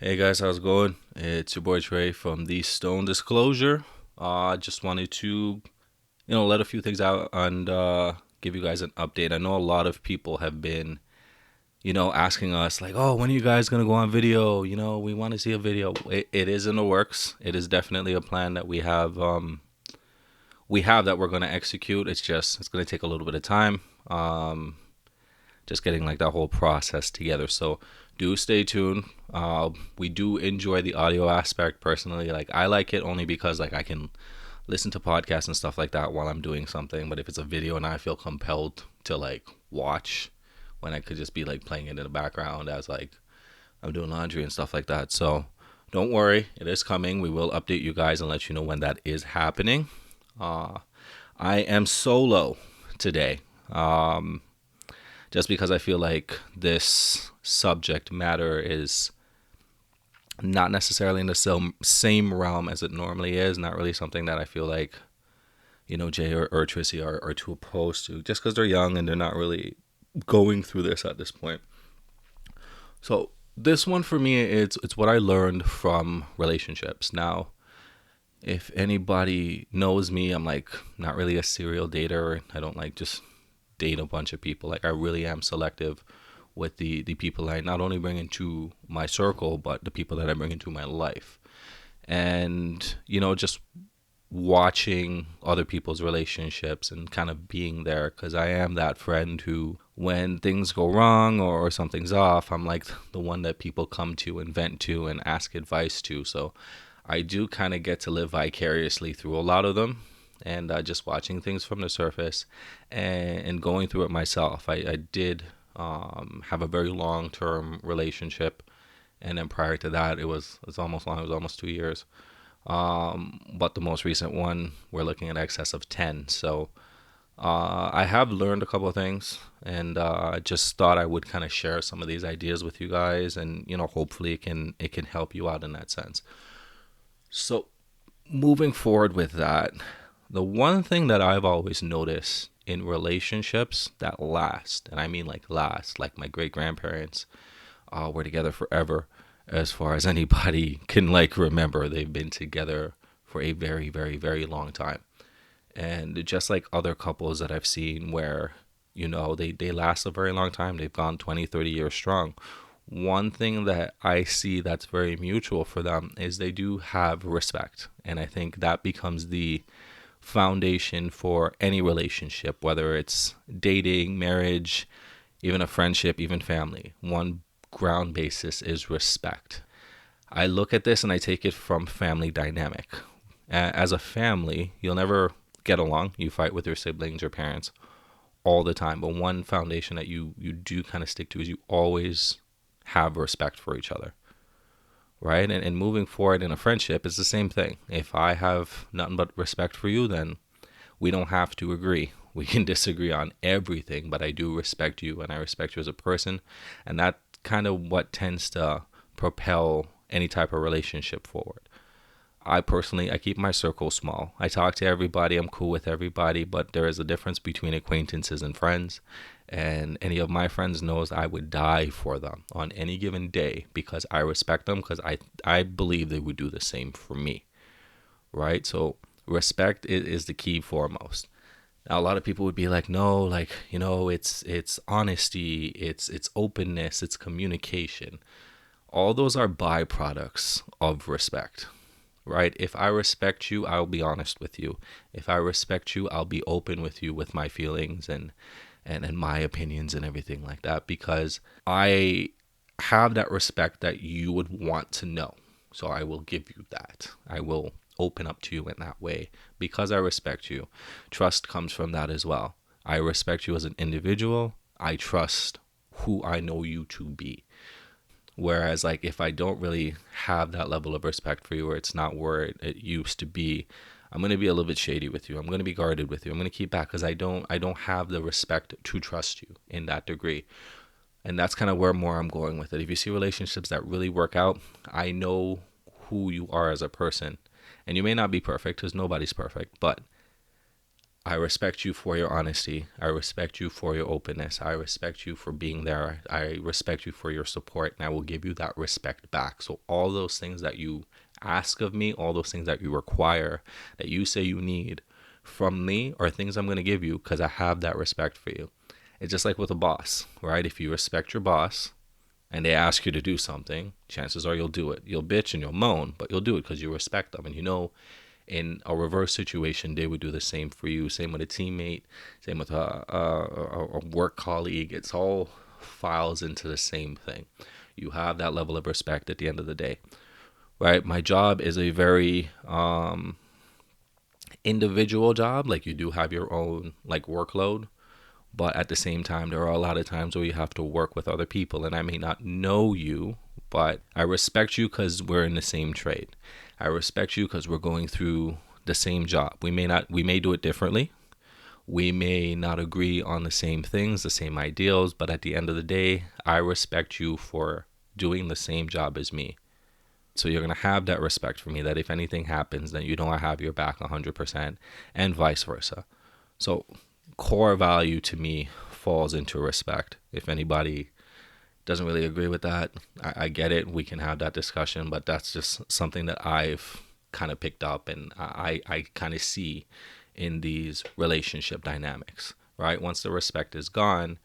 Hey guys, how's it going? It's your boy Trey from the Stone Disclosure. Just wanted to, let a few things out and give you guys an update. I know a lot of people have been, asking us like, "Oh, when are you guys gonna go on video? We want to see a video." It is in the works. It is definitely a plan that we have that we're gonna execute. It's gonna take a little bit of time. Just getting like that whole process together. So do stay tuned. We do enjoy the audio aspect personally. Like I like it only because like I can listen to podcasts and stuff like that while I'm doing something. But if it's a video and I feel compelled to like watch when I could just be like playing it in the background as like I'm doing laundry and stuff like that. So don't worry, it is coming. We will update you guys and let you know when that is happening. Uh, I am solo today. Just because I feel like this subject matter is not necessarily in the same realm as it normally is. Not really something that I feel like, Jay or Trissy are too opposed to, just because they're young and they're not really going through this at this point. So this one for me, it's what I learned from relationships. Now, if anybody knows me, I'm like not really a serial dater. I don't like just date a bunch of people. Like I really am selective with the people I not only bring into my circle, but the people that I bring into my life. And, just watching other people's relationships and kind of being there because I am that friend who, when things go wrong or something's off, I'm like the one that people come to and vent to and ask advice to. So I do kind of get to live vicariously through a lot of them and just watching things from the surface and going through it myself. I did have a very long term relationship. And then prior to that, it's almost long. It was almost 2 years. But the most recent one, we're looking at excess of 10. So I have learned a couple of things, and I just thought I would kind of share some of these ideas with you guys, and hopefully it can help you out in that sense. So moving forward with that, the one thing that I've always noticed in relationships that last, and I mean like last, like my great grandparents were together forever, as far as anybody can like remember. They've been together for a very, very, very long time. And just like other couples that I've seen where, they last a very long time, they've gone 20, 30 years strong. One thing that I see that's very mutual for them is they do have respect. And I think that becomes the foundation for any relationship, whether it's dating, marriage, even a friendship, even family. One ground basis is respect. I look at this and I take it from family dynamic. As a family, you'll never get along. You fight with your siblings or parents all the time. But one foundation that you do kind of stick to is you always have respect for each other, right? And moving forward in a friendship, it's the same thing. If I have nothing but respect for you, then we don't have to agree. We can disagree on everything, but I do respect you and I respect you as a person. And that kind of what tends to propel any type of relationship forward. I keep my circle small. I talk to everybody. I'm cool with everybody, but there is a difference between acquaintances and friends. And any of my friends knows I would die for them on any given day because I respect them because I believe they would do the same for me, right? So respect is the key foremost. Now, a lot of people would be like, no, like, it's honesty, it's openness, it's communication. All those are byproducts of respect, right? If I respect you, I'll be honest with you. If I respect you, I'll be open with you with my feelings and my opinions and everything like that because I have that respect that you would want to know. So I will give you that. I will open up to you in that way because I respect you. Trust comes from that as well. I respect you as an individual. I trust who I know you to be. Whereas, like, if I don't really have that level of respect for you, or it's not where it used to be, I'm gonna be a little bit shady with you. I'm gonna be guarded with you. I'm gonna keep back because I don't have the respect to trust you in that degree. And that's kind of where more I'm going with it. If you see relationships that really work out, I know who you are as a person. And you may not be perfect because nobody's perfect, but I respect you for your honesty. I respect you for your openness. I respect you for being there. I respect you for your support, and I will give you that respect back. So, all those things that you ask of me, all those things that you require, that you say you need from me, are things I'm going to give you because I have that respect for you. It's just like with a boss, right? If you respect your boss and they ask you to do something, chances are you'll do it. You'll bitch and you'll moan, but you'll do it because you respect them. And you know, in a reverse situation, they would do the same for you. Same with a teammate, same with a work colleague. It's all files into the same thing. You have that level of respect at the end of the day, right? My job is a very individual job. Like, you do have your own like workload, but at the same time, there are a lot of times where you have to work with other people, and I may not know you, but I respect you because we're in the same trade. I respect you because we're going through the same job. We may do it differently. We may not agree on the same things, the same ideals, but at the end of the day, I respect you for doing the same job as me. So you're going to have that respect for me, that if anything happens, then you know I have your back 100%, and vice versa. So core value to me falls into respect. If anybody doesn't really agree with that, I get it. We can have that discussion, but that's just something that I've kind of picked up, and I kind of see in these relationship dynamics, right? Once the respect is gone,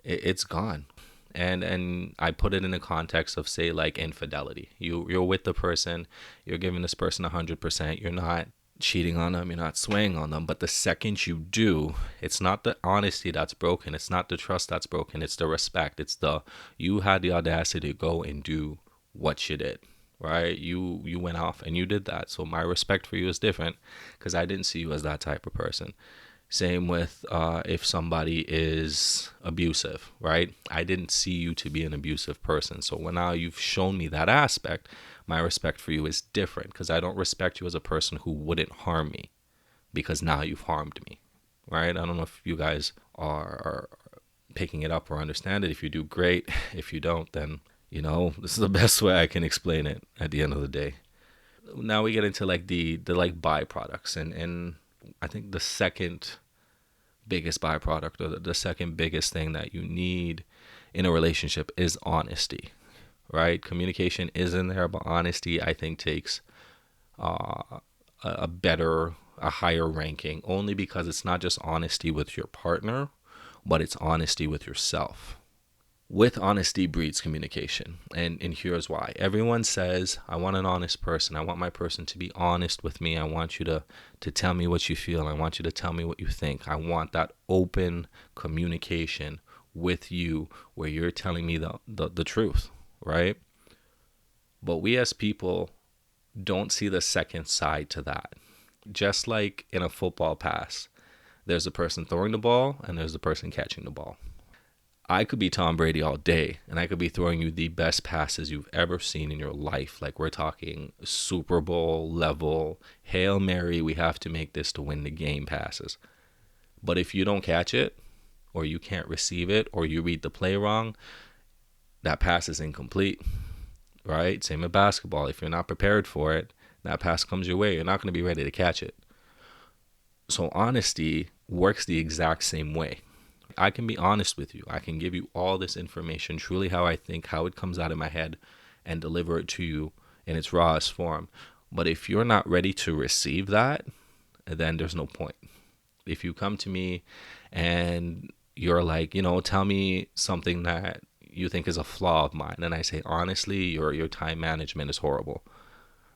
it's gone. And I put it in the context of, say, like infidelity. You're with the person, you're giving this person 100%. You're not cheating on them, you're not swaying on them. But the second you do, it's not the honesty that's broken, it's not the trust that's broken, it's the respect. It's the, you had the audacity to go and do what you did, right? You went off and you did that. So my respect for you is different because I didn't see you as that type of person. Same with if somebody is abusive, right? I didn't see you to be an abusive person. So when now you've shown me that aspect, my respect for you is different because I don't respect you as a person who wouldn't harm me, because now you've harmed me, right? I don't know if you guys are picking it up or understand it. If you do, great. If you don't, then, you know, this is the best way I can explain it at the end of the day. Now we get into like the like byproducts, and I think the second biggest byproduct, or the second biggest thing that you need in a relationship, is honesty, right? Communication is in there, but honesty, I think, takes a higher ranking, only because it's not just honesty with your partner, but it's honesty with yourself. With honesty breeds communication, and here's why. Everyone says, I want an honest person. I want my person to be honest with me. I want you to tell me what you feel. I want you to tell me what you think. I want that open communication with you where you're telling me the truth, right? But we as people don't see the second side to that. Just like in a football pass, there's the person throwing the ball and there's the person catching the ball. I could be Tom Brady all day, and I could be throwing you the best passes you've ever seen in your life. Like, we're talking Super Bowl level, Hail Mary, we have to make this to win the game passes. But if you don't catch it, or you can't receive it, or you read the play wrong, that pass is incomplete, right? Same with basketball. If you're not prepared for it, that pass comes your way, you're not going to be ready to catch it. So honesty works the exact same way. I can be honest with you. I can give you all this information, truly how I think, how it comes out of my head, and deliver it to you in its rawest form. But if you're not ready to receive that, then there's no point. If you come to me and you're like, you know, tell me something that you think is a flaw of mine, and I say, honestly, your time management is horrible,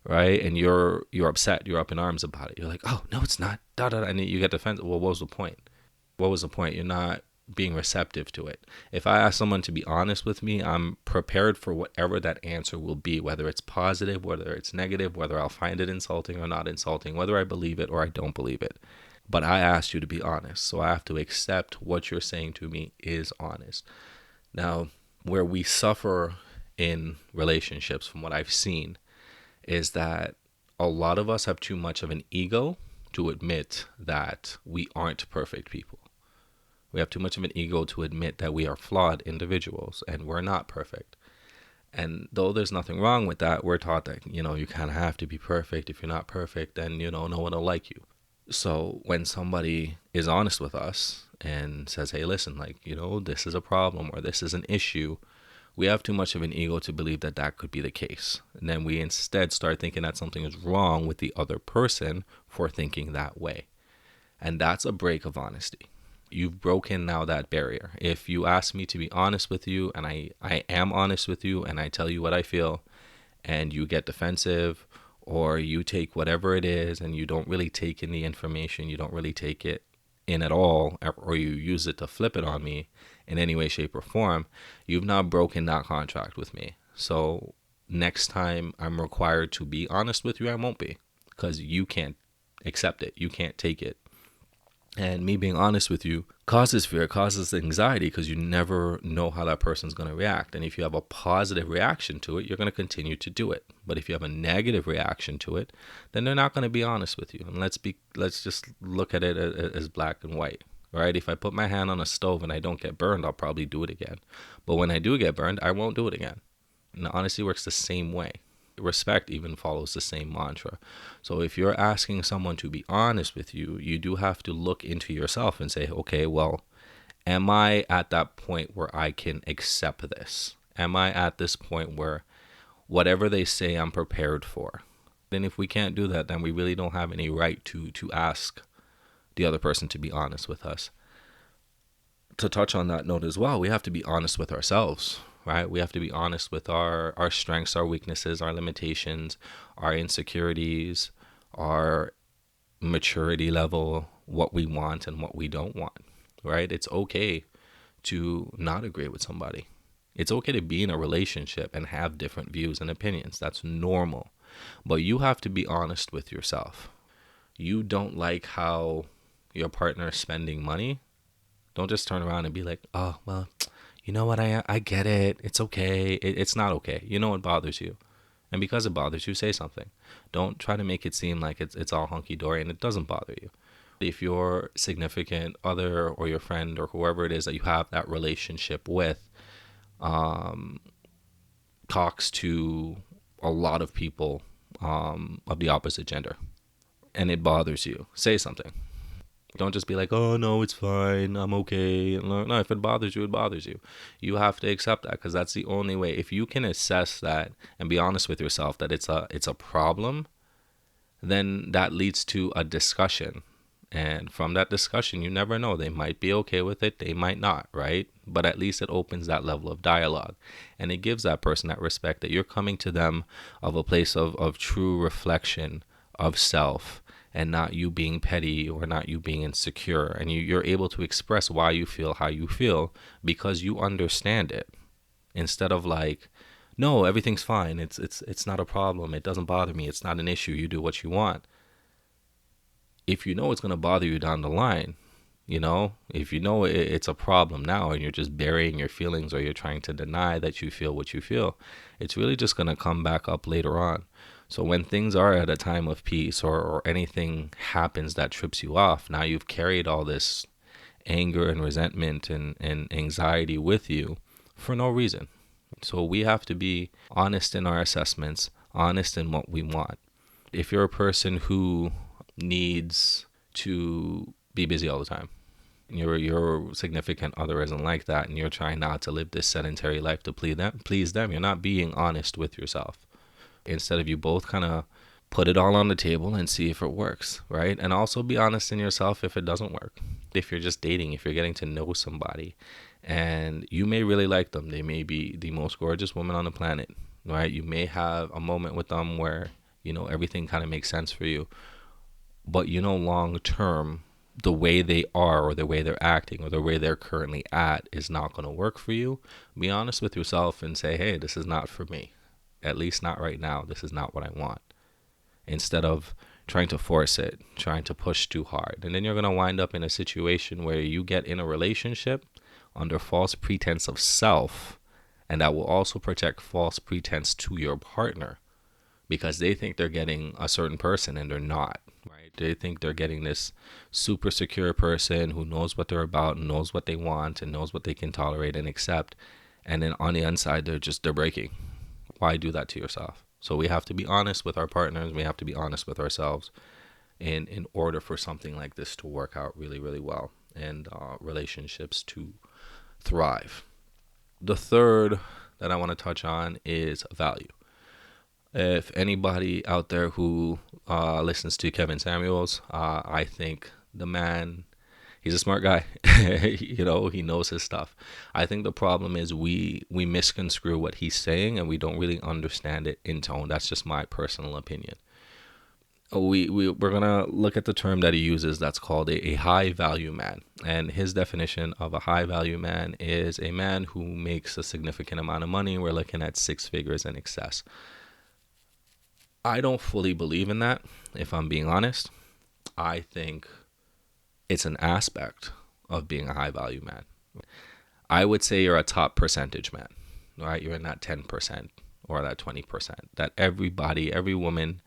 right? And you're upset, you're up in arms about it. You're like, oh no, it's not, da da da, and you get defensive. Well, what was the point? What was the point? You're not being receptive to it. If I ask someone to be honest with me, I'm prepared for whatever that answer will be, whether it's positive, whether it's negative, whether I'll find it insulting or not insulting, whether I believe it or I don't believe it. But I asked you to be honest, so I have to accept what you're saying to me is honest. Now, where we suffer in relationships, from what I've seen, is that a lot of us have too much of an ego to admit that we aren't perfect people. We have too much of an ego to admit that we are flawed individuals and we're not perfect. And though there's nothing wrong with that, we're taught that, you know, you kind of have to be perfect. If you're not perfect, then, you know, no one will like you. So when somebody is honest with us and says, hey, listen, like, this is a problem or this is an issue, we have too much of an ego to believe that that could be the case. And then we instead start thinking that something is wrong with the other person for thinking that way. And that's a break of honesty. You've broken now that barrier. If you ask me to be honest with you, and I am honest with you, and I tell you what I feel, and you get defensive, or you take whatever it is and you don't really take in the information, you don't really take it in at all, or you use it to flip it on me in any way, shape, or form, you've now broken that contract with me. So next time I'm required to be honest with you, I won't be, because you can't accept it. You can't take it. And me being honest with you causes fear, causes anxiety, because you never know how that person's going to react. And if you have a positive reaction to it, you're going to continue to do it. But if you have a negative reaction to it, then they're not going to be honest with you. And let's just look at it as black and white, right? If I put my hand on a stove and I don't get burned, I'll probably do it again. But when I do get burned, I won't do it again. And honesty works the same way. Respect even follows the same mantra. So if you're asking someone to be honest with you, you do have to look into yourself and say, okay, well, am I at that point where I can accept this? Am I at this point where whatever they say, I'm prepared for? And if we can't do that, then we really don't have any right to ask the other person to be honest with us. To touch on that note as well, we have to be honest with ourselves, right? We have to be honest with our strengths, our weaknesses, our limitations, our insecurities, our maturity level, what we want and what we don't want, right? It's okay to not agree with somebody. It's okay to be in a relationship and have different views and opinions. That's normal. But you have to be honest with yourself. You don't like how your partner is spending money. Don't just turn around and be like, oh, well, you know what? I get it. It's okay. It's not okay. You know it bothers you. And because it bothers you, say something. Don't try to make it seem like it's all hunky-dory and it doesn't bother you. If your significant other or your friend or whoever it is that you have that relationship with talks to a lot of people of the opposite gender and it bothers you, say something. Don't just be like, oh, no, it's fine. I'm okay. No, if it bothers you, it bothers you. You have to accept that, because that's the only way. If you can assess that and be honest with yourself that it's a problem, then that leads to a discussion. And from that discussion, you never know. They might be okay with it. They might not, right? But at least it opens that level of dialogue. And it gives that person that respect that you're coming to them of a place of true reflection of self, and not you being petty or not you being insecure. And you're able to express why you feel how you feel because you understand it. Instead of like, no, everything's fine. It's not a problem. It doesn't bother me. It's not an issue. You do what you want. If you know it's going to bother you down the line, if you know it's a problem now and you're just burying your feelings or you're trying to deny that you feel what you feel, it's really just going to come back up later on. So when things are at a time of peace or anything happens that trips you off, now you've carried all this anger and resentment and anxiety with you for no reason. So we have to be honest in our assessments, honest in what we want. If you're a person who needs to be busy all the time, your significant other isn't like that, and you're trying not to live this sedentary life to please them, you're not being honest with yourself. Instead of you both kind of put it all on the table and see if it works, right? And also be honest in yourself if it doesn't work. If you're just dating, if you're getting to know somebody and you may really like them, they may be the most gorgeous woman on the planet, right? You may have a moment with them where, everything kind of makes sense for you. But long term, the way they are or the way they're acting or the way they're currently at is not going to work for you. Be honest with yourself and say, hey, this is not for me. At least not right now. This is not what I want. Instead of trying to force it, trying to push too hard. And then you're going to wind up in a situation where you get in a relationship under false pretense of self, and that will also protect false pretense to your partner, because they think they're getting a certain person and they're not, right? They think they're getting this super secure person who knows what they're about and knows what they want and knows what they can tolerate and accept. And then on the inside, they're breaking. Why do that to yourself? So we have to be honest with our partners. We have to be honest with ourselves. in order for something like this to work out really, really well and relationships to thrive. The third that I want to touch on is value. If anybody out there who listens to Kevin Samuels, I think the man, he's a smart guy. He knows his stuff. I think the problem is we misconstrue what he's saying and we don't really understand it in tone. That's just my personal opinion. We're gonna look at the term that he uses that's called a high value man, and his definition of a high value man is a man who makes a significant amount of money. We're looking at six figures in excess. I don't fully believe in that, if I'm being honest. I think it's an aspect of being a high value man. I would say you're a top percentage man, right? You're in that 10% or that 20% that every woman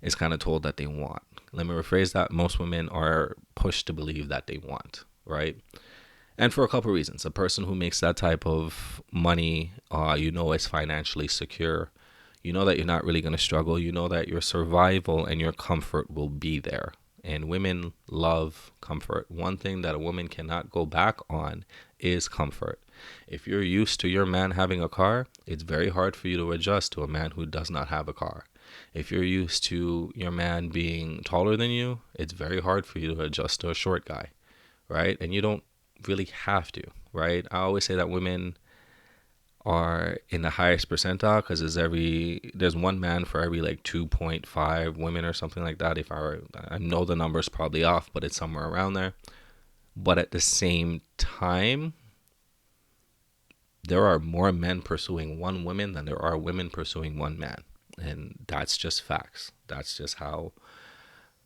is kind of told that they want. Let me rephrase that. Most women are pushed to believe that they want, right? And for a couple of reasons. A person who makes that type of money, is financially secure. You know that you're not really going to struggle. You know that your survival and your comfort will be there. And women love comfort. One thing that a woman cannot go back on is comfort. If you're used to your man having a car, it's very hard for you to adjust to a man who does not have a car. If you're used to your man being taller than you, it's very hard for you to adjust to a short guy, right? And you don't really have to, right? I always say that women are in the highest percentile because there's one man for every like 2.5 women or something like that. I know the number's probably off, but it's somewhere around there. But at the same time, there are more men pursuing one woman than there are women pursuing one man. And that's just facts. That's how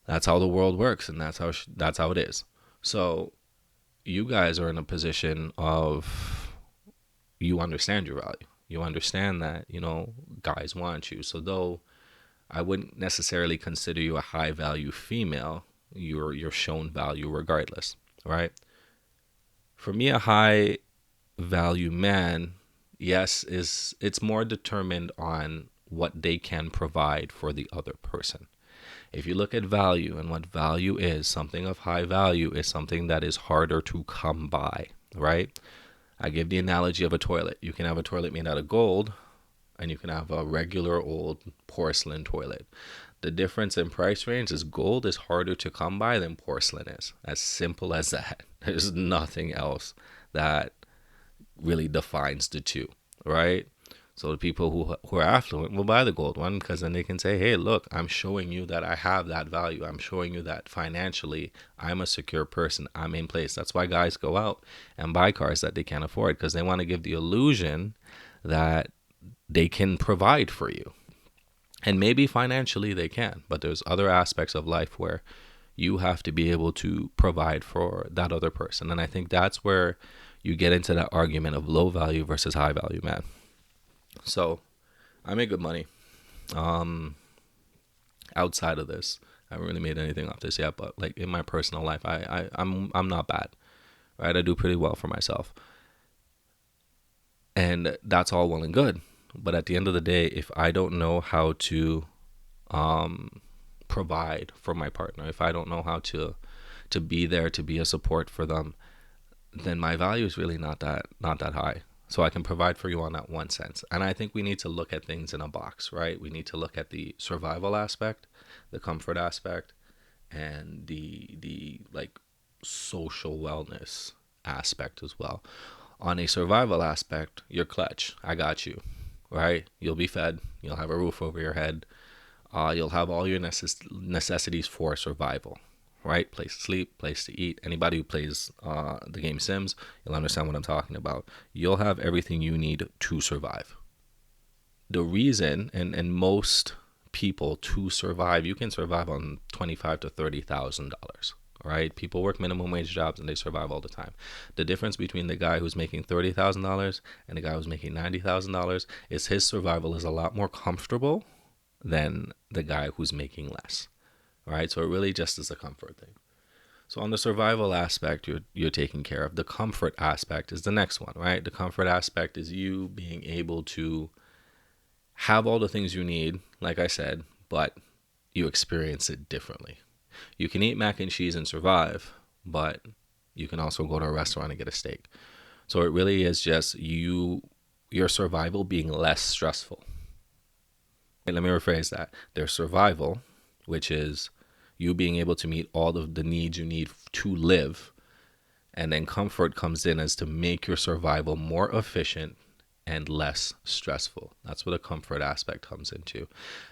the world works, and that's how it is. So you guys are in a position of, you understand your value. You understand that, guys want you. So though I wouldn't necessarily consider you a high value female, you're shown value regardless, right? For me, a high value man, yes, it's more determined on what they can provide for the other person. If you look at value and what value is, something of high value is something that is harder to come by, right? I give the analogy of a toilet. You can have a toilet made out of gold and you can have a regular old porcelain toilet. The difference in price range is gold is harder to come by than porcelain is. As simple as that. There's nothing else that really defines the two, right? So the people who are affluent will buy the gold one because then they can say, hey, look, I'm showing you that I have that value. I'm showing you that financially I'm a secure person. I'm in place. That's why guys go out and buy cars that they can't afford, because they want to give the illusion that they can provide for you. And maybe financially they can, but there's other aspects of life where you have to be able to provide for that other person. And I think that's where you get into that argument of low value versus high value man. So I make good money. Outside of this, I haven't really made anything off this yet, but like in my personal life, I'm not bad, right? I do pretty well for myself, and that's all well and good. But at the end of the day, if I don't know how to provide for my partner, if I don't know how to be there, to be a support for them, then my value is really not that high. So I can provide for you on that one sense. And I think we need to look at things in a box, right? We need to look at the survival aspect, the comfort aspect, and the like social wellness aspect as well. On a survival aspect, you're clutch. I got you, right? You'll be fed. You'll have a roof over your head. You'll have all your necessities for survival, right? Place to sleep, place to eat. Anybody who plays the game Sims, you'll understand what I'm talking about. You'll have everything you need to survive. The reason, and most people to survive, you can survive on $25,000 to $30,000. Right? People work minimum wage jobs and they survive all the time. The difference between the guy who's making $30,000 and the guy who's making $90,000 is his survival is a lot more comfortable than the guy who's making less. Right? So it really just is a comfort thing. So on the survival aspect, you're taken care of. The comfort aspect is the next one, right? The comfort aspect is you being able to have all the things you need, like I said, but you experience it differently. You can eat mac and cheese and survive, but you can also go to a restaurant and get a steak. So it really is just your survival being less stressful. Let me rephrase that. There's survival, which is you being able to meet all of the needs you need to live. And then comfort comes in as to make your survival more efficient and less stressful. That's where the comfort aspect comes into.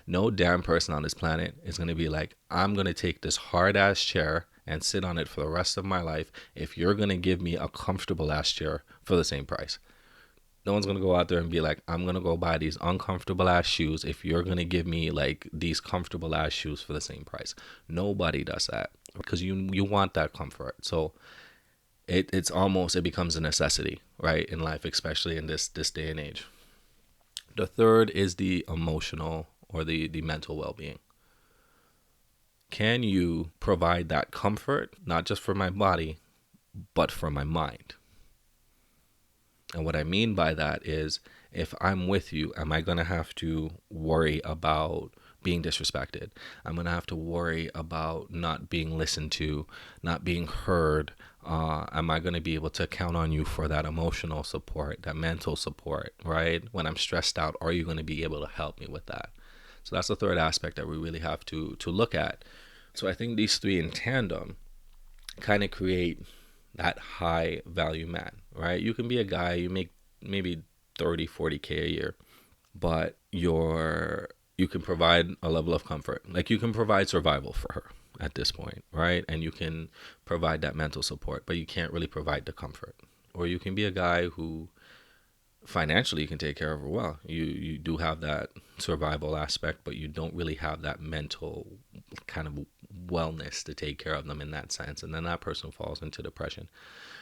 No damn person on this planet is going to be like, I'm going to take this hard ass chair and sit on it for the rest of my life if you're going to give me a comfortable ass chair for the same price. No one's going to go out there and be like, I'm going to go buy these uncomfortable ass shoes if you're going to give me like these comfortable ass shoes for the same price. Nobody does that because you want that comfort. So it becomes a necessity, right, in life, especially in this day and age. The third is the emotional or the mental well-being. Can you provide that comfort, not just for my body, but for my mind? And what I mean by that is, if I'm with you, am I going to have to worry about being disrespected? I'm going to have to worry about not being listened to, not being heard. Am I going to be able to count on you for that emotional support, that mental support, right? When I'm stressed out, are you going to be able to help me with that? So that's the third aspect that we really have to look at. So I think these three in tandem kind of create that high value man, right? You can be a guy, you make maybe 30, 40K a year, but you can provide a level of comfort. Like you can provide survival for her at this point, right? And you can provide that mental support, but you can't really provide the comfort. Or you can be a guy who financially you can take care of her well. You do have that survival aspect, but you don't really have that mental kind of wellness to take care of them in that sense. And then that person falls into depression.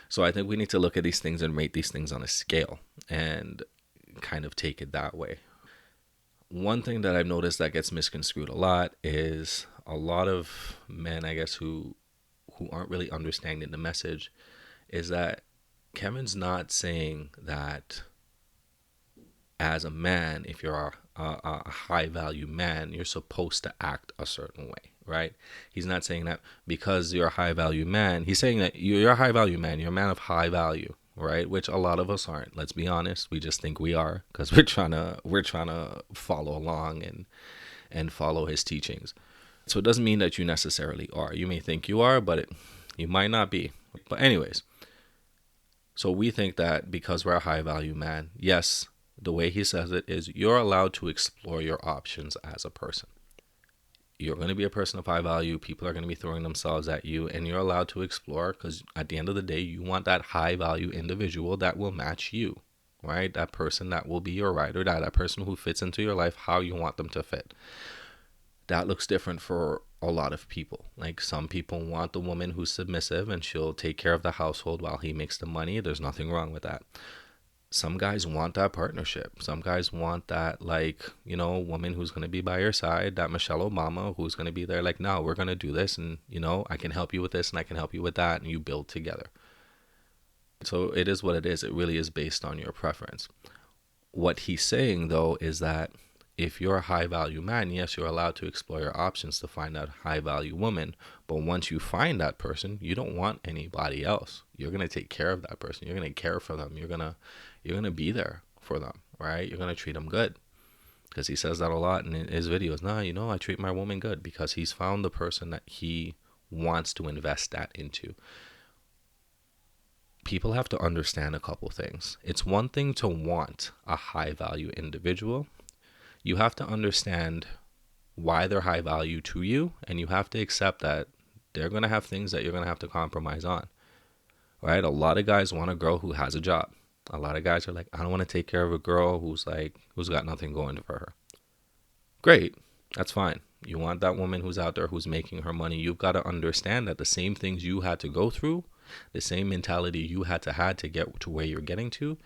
So I think we need to look at these things and rate these things on a scale and kind of take it that way. One thing that I've noticed that gets misconstrued a lot is a lot of men, I guess, who aren't really understanding the message, is that Kevin's not saying that as a man, if you're a high value man, you're supposed to act a certain way, right? He's not saying that because you're a high value man. He's saying that you're a high value man. You're a man of high value, right? Which a lot of us aren't. Let's be honest. We just think we are because we're trying to follow along and follow his teachings. So it doesn't mean that you necessarily are. You may think you are, but you might not be. But anyways, so we think that because we're a high value man, yes, the way he says it is you're allowed to explore your options as a person. You're going to be a person of high value. People are going to be throwing themselves at you, and you're allowed to explore because at the end of the day, you want that high value individual that will match you, right? That person that will be your ride or die, that person who fits into your life how you want them to fit. That looks different for a lot of people. Like some people want the woman who's submissive and she'll take care of the household while he makes the money. There's nothing wrong with that. Some guys want that partnership. Some guys want that, like, woman who's going to be by your side, that Michelle Obama who's going to be there like, no, we're going to do this. And, I can help you with this and I can help you with that. And you build together. So it is what it is. It really is based on your preference. What he's saying, though, is that if you're a high value man, yes, you're allowed to explore your options to find that high value woman. But once you find that person, you don't want anybody else. You're going to take care of that person. You're going to care for them. You're going to be there for them, right? You're going to treat them good. Because he says that a lot in his videos. No, I treat my woman good because he's found the person that he wants to invest that into. People have to understand a couple things. It's one thing to want a high value individual. You have to understand why they're high value to you, and you have to accept that they're going to have things that you're going to have to compromise on, right? A lot of guys want a girl who has a job. A lot of guys are like, I don't want to take care of a girl who's got nothing going for her. Great. That's fine. You want that woman who's out there who's making her money. You've got to understand that the same things you had to go through, the same mentality you had to get to where you're getting to,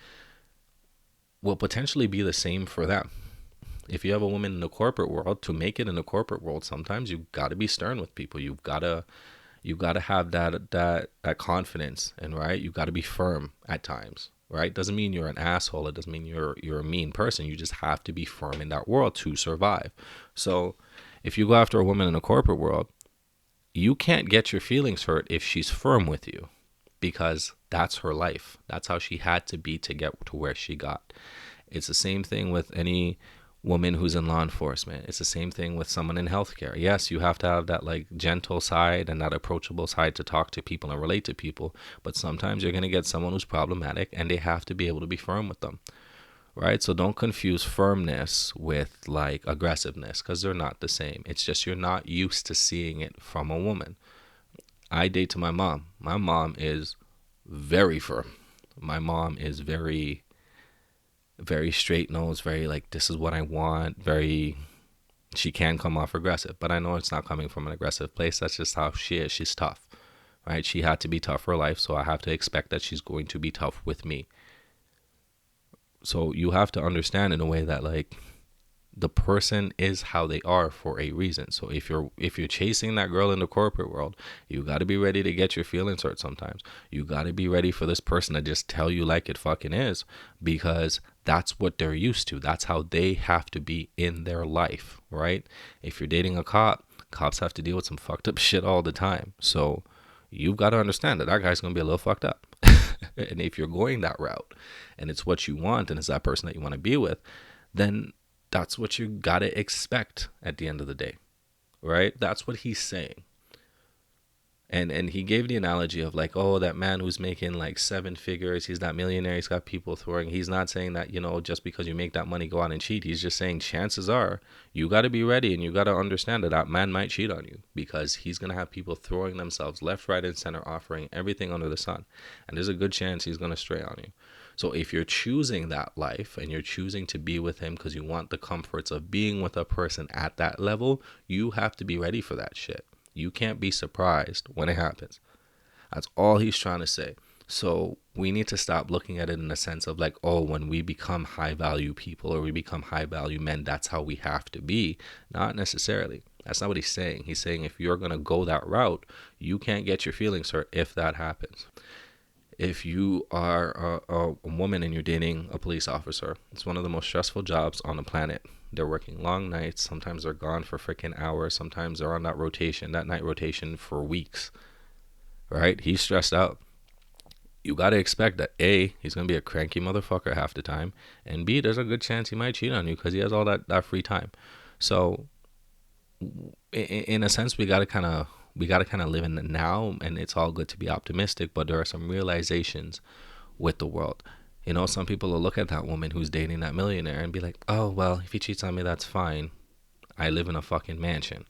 will potentially be the same for them. If you have a woman in the corporate world, to make it in the corporate world, sometimes you've got to be stern with people. You've got to have that confidence, and right, you've got to be firm at times, right? Doesn't mean you're an asshole. It doesn't mean you're a mean person. You just have to be firm in that world to survive. So if you go after a woman in the corporate world, you can't get your feelings hurt if she's firm with you, because that's her life. That's how she had to be to get to where she got. It's the same thing with any woman who's in law enforcement. It's the same thing with someone in healthcare. Yes, you have to have that like gentle side and that approachable side to talk to people and relate to people, but sometimes you're going to get someone who's problematic and they have to be able to be firm with them. Right? So don't confuse firmness with like aggressiveness, because they're not the same. It's just you're not used to seeing it from a woman. I date to my mom. My mom is very firm. My mom is very, very straight nosed, very like, this is what I want. Very, she can come off aggressive, but I know it's not coming from an aggressive place. That's just how she is. She's tough, right? She had to be tough for life, so I have to expect that she's going to be tough with me. So you have to understand in a way that like the person is how they are for a reason. So if you're chasing that girl in the corporate world, you got to be ready to get your feelings hurt sometimes. You got to be ready for this person to just tell you like it fucking is, because that's what they're used to. That's how they have to be in their life, right? If you're dating a cop, cops have to deal with some fucked up shit all the time. So you've got to understand that that guy's going to be a little fucked up. And if you're going that route and it's what you want and it's that person that you want to be with, then that's what you got to expect at the end of the day, right? That's what he's saying. And he gave the analogy of like, oh, that man who's making like 7 figures, he's that millionaire, he's got people throwing. He's not saying that, you know, just because you make that money, go out and cheat. He's just saying chances are you got to be ready and you got to understand that that man might cheat on you, because he's going to have people throwing themselves left, right, and center, offering everything under the sun. And there's a good chance he's going to stray on you. So if you're choosing that life and you're choosing to be with him because you want the comforts of being with a person at that level, you have to be ready for that shit. You can't be surprised when it happens. That's all he's trying to say. So we need to stop looking at it in the sense of like, oh, when we become high value people or we become high value men, that's how we have to be. Not necessarily. That's not what he's saying. He's saying if you're going to go that route, you can't get your feelings hurt if that happens. If you are a woman and you're dating a police officer, it's one of the most stressful jobs on the planet. They're working long nights. Sometimes they're gone for freaking hours. Sometimes they're on that night rotation for weeks, right? He's stressed out. You got to expect that A, he's going to be a cranky motherfucker half the time, and B, there's a good chance he might cheat on you because he has all that free time. So in a sense, we got to kind of live in the now, and it's all good to be optimistic, but there are some realizations with the world. You know, some people will look at that woman who's dating that millionaire and be like, oh, well, if he cheats on me, that's fine. I live in a fucking mansion,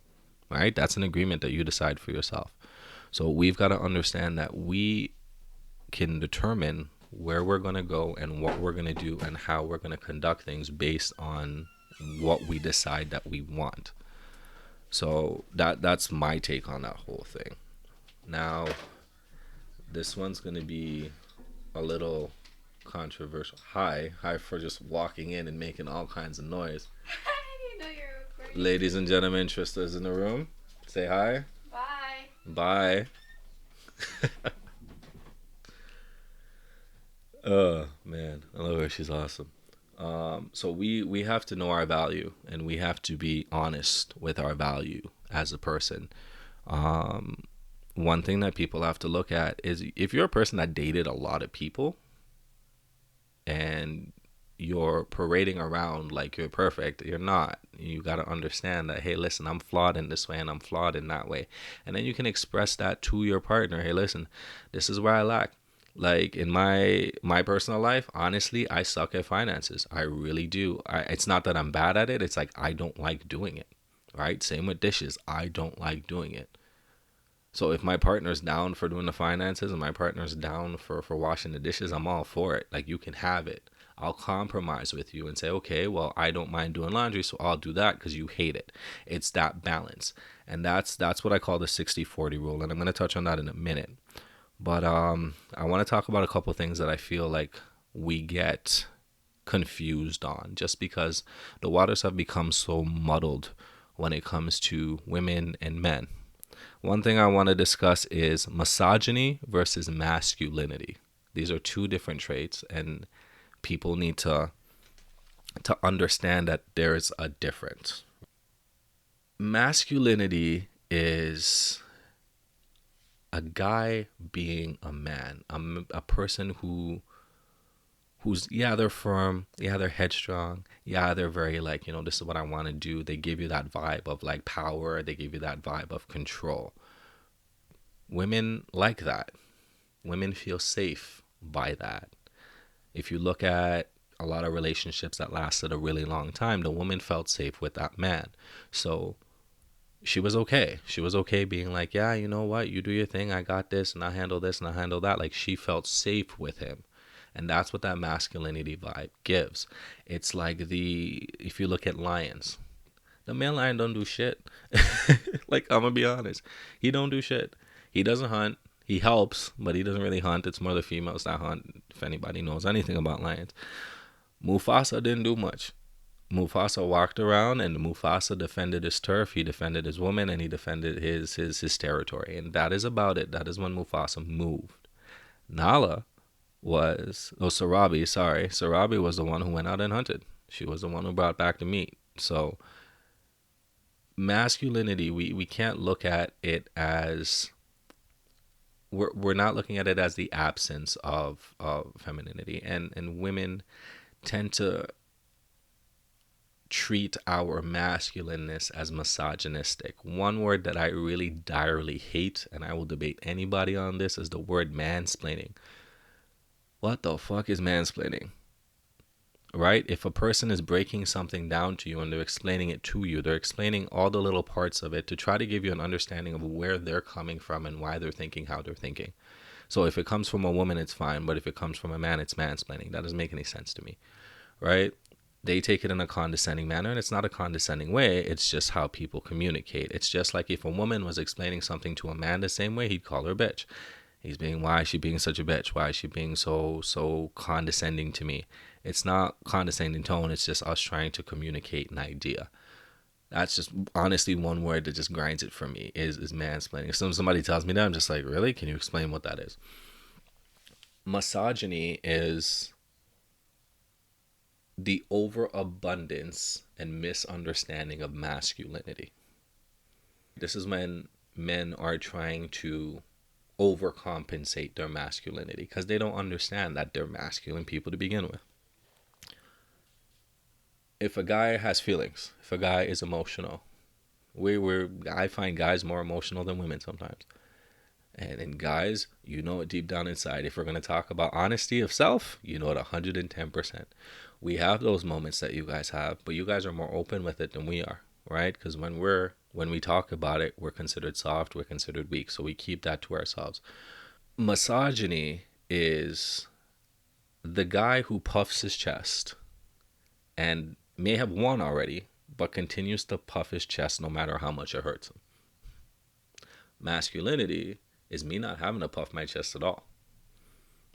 right? That's an agreement that you decide for yourself. So we've got to understand that we can determine where we're going to go and what we're going to do and how we're going to conduct things based on what we decide that we want. So that's my take on that whole thing. Now, this one's going to be a little controversial. Hi for just walking in and making all kinds of noise. I didn't know you were recording. Ladies and gentlemen, Trista's in the room. Say hi. Bye. Oh man, I love her. She's awesome. So we have to know our value, and we have to be honest with our value as a person. One thing that people have to look at is if you're a person that dated a lot of people and you're parading around like you're perfect, you're not. You got to understand that, hey, listen, I'm flawed in this way and I'm flawed in that way. And then you can express that to your partner. Hey, listen, this is where I lack. Like in my personal life, honestly, I suck at finances. I really do. It's not that I'm bad at it. It's like I don't like doing it. Right? Same with dishes. I don't like doing it. So if my partner's down for doing the finances and my partner's down for washing the dishes, I'm all for it. Like, you can have it. I'll compromise with you and say, okay, well, I don't mind doing laundry, so I'll do that because you hate it. It's that balance. And that's what I call the 60-40 rule. And I'm going to touch on that in a minute. But I want to talk about a couple of things that I feel like we get confused on just because the waters have become so muddled when it comes to women and men. One thing I want to discuss is misogyny versus masculinity. These are two different traits, and people need to understand that there is a difference. Masculinity is a guy being a man, a person who's, yeah, they're firm, yeah, they're headstrong, yeah, they're very like, this is what I want to do. They give you that vibe of like power, they give you that vibe of control. Women like that. Women feel safe by that. If you look at a lot of relationships that lasted a really long time, the woman felt safe with that man. So she was okay. She was okay being like, yeah, you know what, you do your thing, I got this, and I handle this, and I handle that. Like, she felt safe with him. And that's what that masculinity vibe gives. It's like if you look at lions, the male lion don't do shit. Like, I'm gonna be honest. He don't do shit. He doesn't hunt. He helps, but he doesn't really hunt. It's more the females that hunt, if anybody knows anything about lions. Mufasa didn't do much. Mufasa walked around and Mufasa defended his turf, he defended his woman, and he defended his territory. And that is about it. That is when Mufasa moved. Nala Sarabi was the one who went out and hunted. She was the one who brought back the meat. So masculinity, we can't look at it as, we're not looking at it as the absence of femininity, and women tend to treat our masculineness as misogynistic. One word that I really direly hate, and I will debate anybody on this, is the word mansplaining. What the fuck is mansplaining? Right? If a person is breaking something down to you and they're explaining it to you, they're explaining all the little parts of it to try to give you an understanding of where they're coming from and why they're thinking how they're thinking. So if it comes from a woman, it's fine, but if it comes from a man, it's mansplaining. That doesn't make any sense to me, right? They take it in a condescending manner, and it's not a condescending way. It's just how people communicate. It's just like if a woman was explaining something to a man the same way, he'd call her bitch. Why is she being such a bitch? Why is she being so condescending to me? It's not condescending tone. It's just us trying to communicate an idea. That's just honestly one word that just grinds it for me is mansplaining. If somebody tells me that, I'm just like, really? Can you explain what that is? Misogyny is the overabundance and misunderstanding of masculinity. This is when men are trying to overcompensate their masculinity because they don't understand that they're masculine people to begin with. If a guy has feelings, if a guy is emotional, I find guys more emotional than women sometimes. And guys, you know it deep down inside. If we're going to talk about honesty of self, you know it 110%. We have those moments that you guys have, but you guys are more open with it than we are, right? Because when we talk about it, we're considered soft, we're considered weak, so we keep that to ourselves. Misogyny is the guy who puffs his chest and may have won already, but continues to puff his chest no matter how much it hurts him. Masculinity is me not having to puff my chest at all.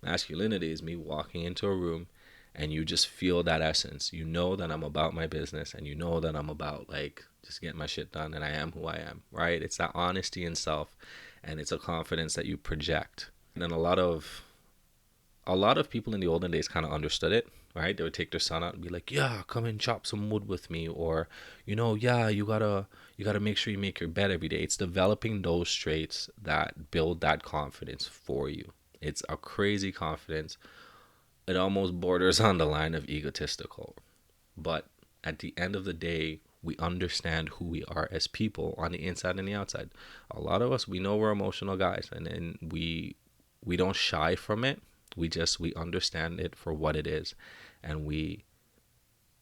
Masculinity is me walking into a room and you just feel that essence. You know that I'm about my business, and you know that I'm about like just getting my shit done, and I am who I am, right? It's that honesty in self, and it's a confidence that you project. And then a lot of people in the olden days kind of understood it, right? They would take their son out and be like, yeah, come and chop some wood with me, or yeah, you gotta make sure you make your bed every day. It's developing those traits that build that confidence for you. It's a crazy confidence. It almost borders on the line of egotistical. But at the end of the day, we understand who we are as people on the inside and the outside. A lot of us, we know we're emotional guys, and we don't shy from it. We understand it for what it is, and we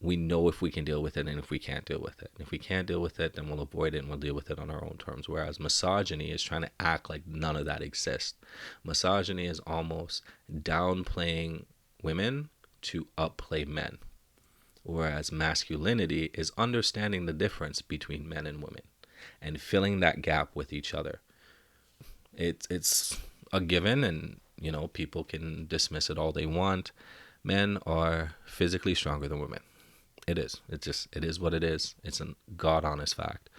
know if we can deal with it and if we can't deal with it. And if we can't deal with it, then we'll avoid it and we'll deal with it on our own terms. Whereas misogyny is trying to act like none of that exists. Misogyny is almost downplaying women to upplay men. Whereas masculinity is understanding the difference between men and women and filling that gap with each other. It's a given, and people can dismiss it all they want. Men are physically stronger than women. It is. It is what it is. It's a God honest fact.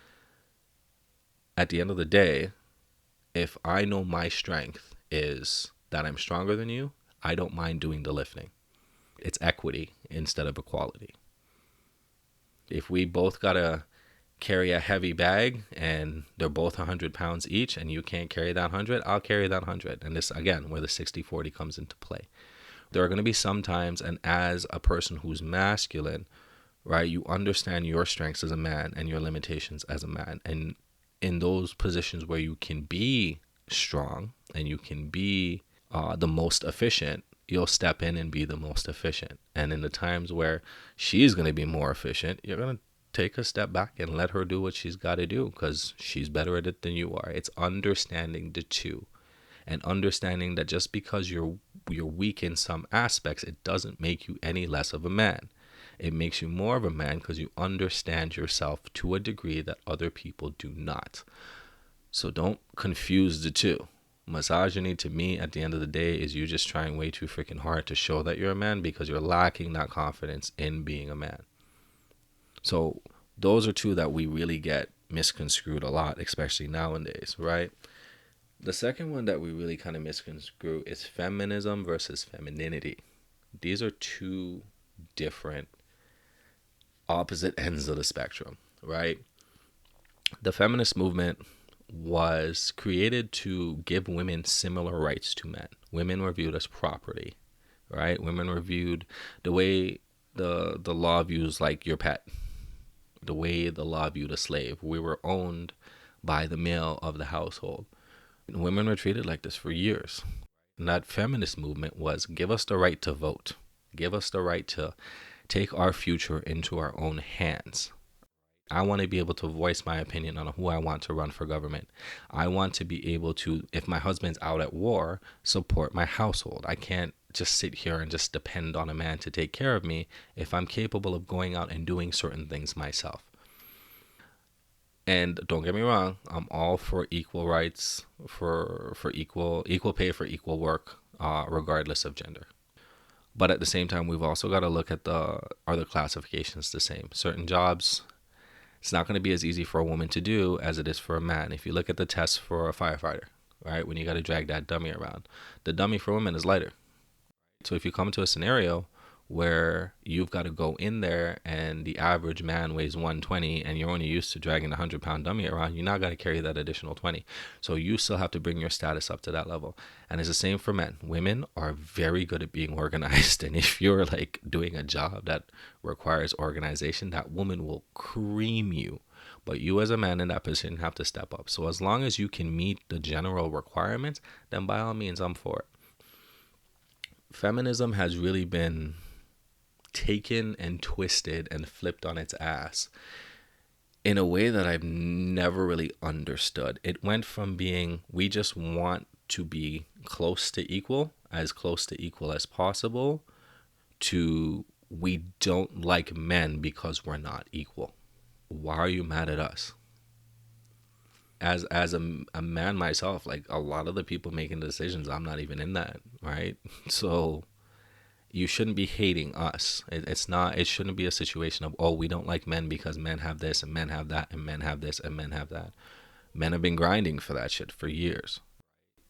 At the end of the day, if I know my strength is that I'm stronger than you, I don't mind doing the lifting. It's equity instead of equality. If we both gotta carry a heavy bag and they're both 100 pounds each and you can't carry that 100, I'll carry that 100. And this, again, where the 60-40 comes into play. There are going to be some times, and as a person who's masculine, right, you understand your strengths as a man and your limitations as a man. And in those positions where you can be strong and you can be the most efficient, you'll step in and be the most efficient. And in the times where she's going to be more efficient, you're going to take a step back and let her do what she's got to do because she's better at it than you are. It's understanding the two and understanding that just because you're weak in some aspects, it doesn't make you any less of a man. It makes you more of a man because you understand yourself to a degree that other people do not. So don't confuse the two. Misogyny, to me, at the end of the day, is you just trying way too freaking hard to show that you're a man because you're lacking that confidence in being a man. So those are two that we really get misconstrued a lot, especially nowadays, right? The second one that we really kind of misconstrue is feminism versus femininity. These are two different opposite ends of the spectrum, right? The feminist movement was created to give women similar rights to men. Women were viewed as property, right? Women were viewed the way the law views like your pet, the way the law viewed a slave. We were owned by the male of the household. And women were treated like this for years. And that feminist movement was give us the right to vote. Give us the right to take our future into our own hands. I want to be able to voice my opinion on who I want to run for government. I want to be able to, if my husband's out at war, support my household. I can't just sit here and just depend on a man to take care of me if I'm capable of going out and doing certain things myself. And don't get me wrong, I'm all for equal rights, for equal pay for equal work, regardless of gender. But at the same time, we've also got to look at are the classifications the same? Certain jobs, it's not going to be as easy for a woman to do as it is for a man. If you look at the test for a firefighter, right, when you got to drag that dummy around, the dummy for women is lighter. So if you come to a scenario where you've got to go in there and the average man weighs 120 and you're only used to dragging a 100-pound dummy around, you now got to carry that additional 20. So you still have to bring your status up to that level. And it's the same for men. Women are very good at being organized. And if you're like doing a job that requires organization, that woman will cream you. But you as a man in that position have to step up. So as long as you can meet the general requirements, then by all means, I'm for it. Feminism has really been taken and twisted and flipped on its ass in a way that I've never really understood. It went from being we just want to be close to equal as possible to we don't like men because we're not equal. Why are you mad at us? As a man myself, like a lot of the people making decisions, I'm not even in that, right? So you shouldn't be hating us. It shouldn't be a situation of, oh, we don't like men because men have this and men have that and men have this and men have that. Men have been grinding for that shit for years.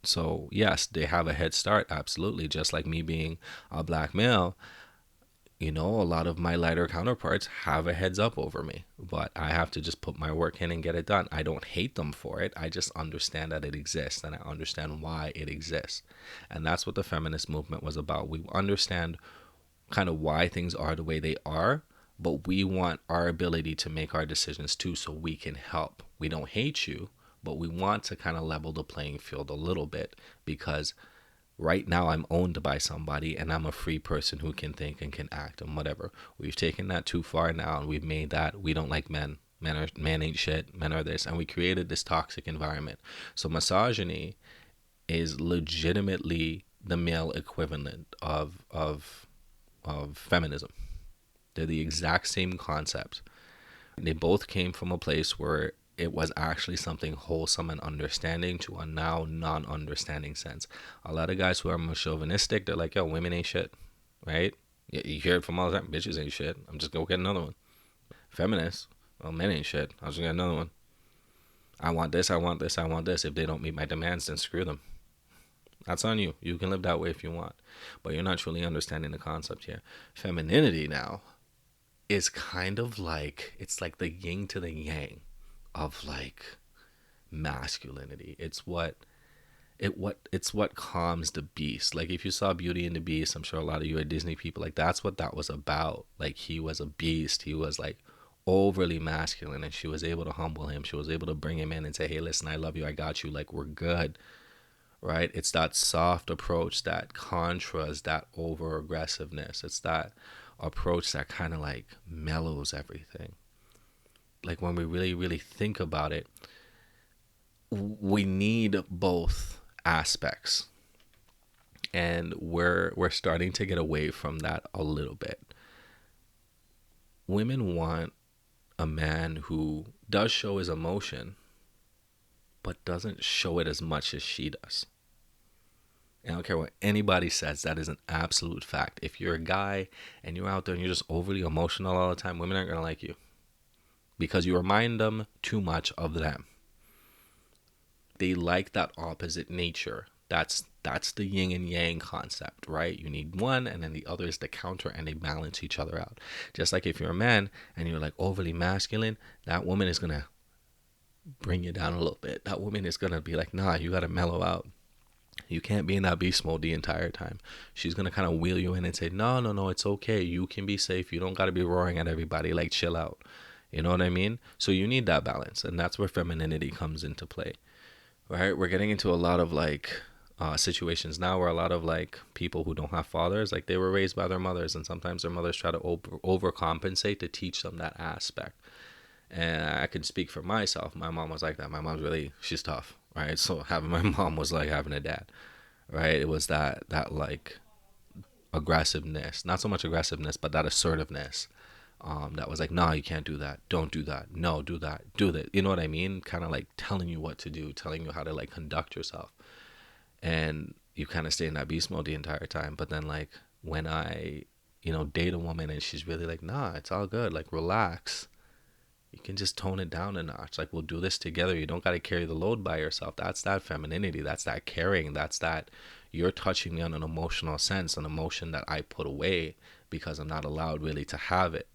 So yes, they have a head start, absolutely. Just like me being a black male, you know, a lot of my lighter counterparts have a heads up over me, but I have to just put my work in and get it done. I don't hate them for it. I just understand that it exists and I understand why it exists. And that's what the feminist movement was about. We understand kind of why things are the way they are, but we want our ability to make our decisions too so we can help. We don't hate you, but we want to kind of level the playing field a little bit because right now I'm owned by somebody and I'm a free person who can think and can act and whatever. We've taken that too far now and we've made that we don't like men. Men ain't shit. Men are this. And we created this toxic environment. So misogyny is legitimately the male equivalent of feminism. They're the exact same concept. They both came from a place where it was actually something wholesome and understanding to a now non-understanding sense. A lot of guys who are more chauvinistic, they're like, yo, women ain't shit, right? You hear it from all the time, bitches ain't shit. I'm just gonna get another one. Feminists, well, men ain't shit. I'll just get another one. I want this, I want this, I want this. If they don't meet my demands, then screw them. That's on you. You can live that way if you want. But you're not truly understanding the concept here. Femininity now is kind of like, it's like the yin to the yang of like masculinity. It's what calms the beast. Like if you saw Beauty and the Beast, I'm sure a lot of you are Disney people, like that's what that was about. Like he was a beast. He was like overly masculine, and she was able to humble him. She was able to bring him in and say, hey, listen, I love you, I got you, like we're good. Right? It's that soft approach that contras that over aggressiveness. It's that approach that kind of like mellows everything. Like when we really, really think about it, we need both aspects, and we're starting to get away from that a little bit. Women want a man who does show his emotion but doesn't show it as much as she does. And I don't care what anybody says, that is an absolute fact. If you're a guy and you're out there and you're just overly emotional all the time, women aren't going to like you because you remind them too much of them. They like that opposite nature. That's the yin and yang concept, right? You need one and then the other is the counter, and they balance each other out. Just like if you're a man and you're like overly masculine, that woman is going to bring you down a little bit. That woman is going to be like, nah, you got to mellow out. You can't be in that beast mode the entire time. She's going to kind of wheel you in and say, no, no, no, it's okay. You can be safe. You don't got to be roaring at everybody. Like, chill out. You know what I mean? So you need that balance. And that's where femininity comes into play, right? We're getting into a lot of like situations now where a lot of like people who don't have fathers, like they were raised by their mothers, and sometimes their mothers try to overcompensate to teach them that aspect. And I can speak for myself. My mom was like that. My mom's really, she's tough, right? So having my mom was like having a dad, right? It was that like aggressiveness, not so much aggressiveness, but that assertiveness. That was like, nah, you can't do that. Don't do that. No, do that. Do that. You know what I mean? Kind of like telling you what to do, telling you how to like conduct yourself. And you kind of stay in that beast mode the entire time. But then like when I, date a woman and she's really like, nah, it's all good. Like relax. You can just tone it down a notch. Like we'll do this together. You don't got to carry the load by yourself. That's that femininity. That's that caring. That's that you're touching me on an emotional sense, an emotion that I put away because I'm not allowed really to have it.